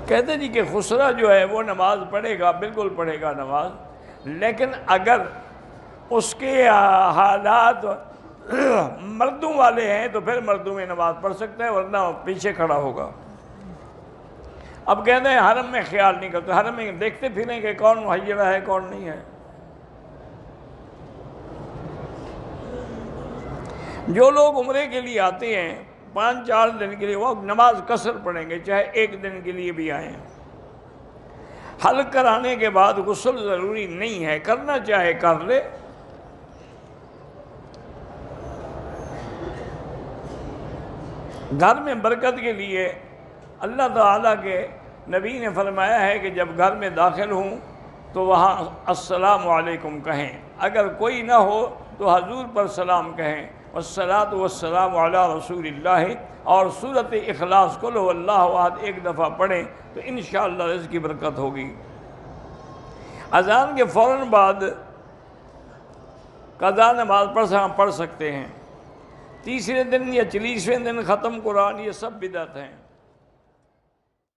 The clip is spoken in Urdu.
کہتے جی کہ خسرہ جو ہے وہ نماز پڑھے گا، بالکل پڑھے گا نماز، لیکن اگر اس کے حالات مردوں والے ہیں تو پھر مردوں میں نماز پڑھ سکتا ہے، ورنہ پیچھے کھڑا ہوگا۔ اب کہتے ہیں حرم میں خیال نہیں کرتے، حرم میں دیکھتے پھریں کہ کون محیرہ ہے کون نہیں ہے۔ جو لوگ عمرے کے لیے آتے ہیں 5-4 دن کے لیے، وہ نماز قصر پڑھیں گے، چاہے 1 دن کے لیے بھی آئیں۔ حلق کرانے کے بعد غسل ضروری نہیں ہے، کرنا چاہے کر لے۔ گھر میں برکت کے لیے اللہ تعالیٰ کے نبی نے فرمایا ہے کہ جب گھر میں داخل ہوں تو وہاں السلام علیکم کہیں، اگر کوئی نہ ہو تو حضور پر سلام کہیں، والصلاۃ والسلام علی رسول اللہ، اور سورۃ اخلاص قل هو اللہ احد 1 دفعہ پڑھیں تو انشاءاللہ رزق کی برکت ہوگی۔ اذان کے فوراً بعد قضا نماز پڑھ سکتے ہیں۔ 30ویں دن یا 40ویں دن ختم قرآن، یہ سب بدعت ہیں۔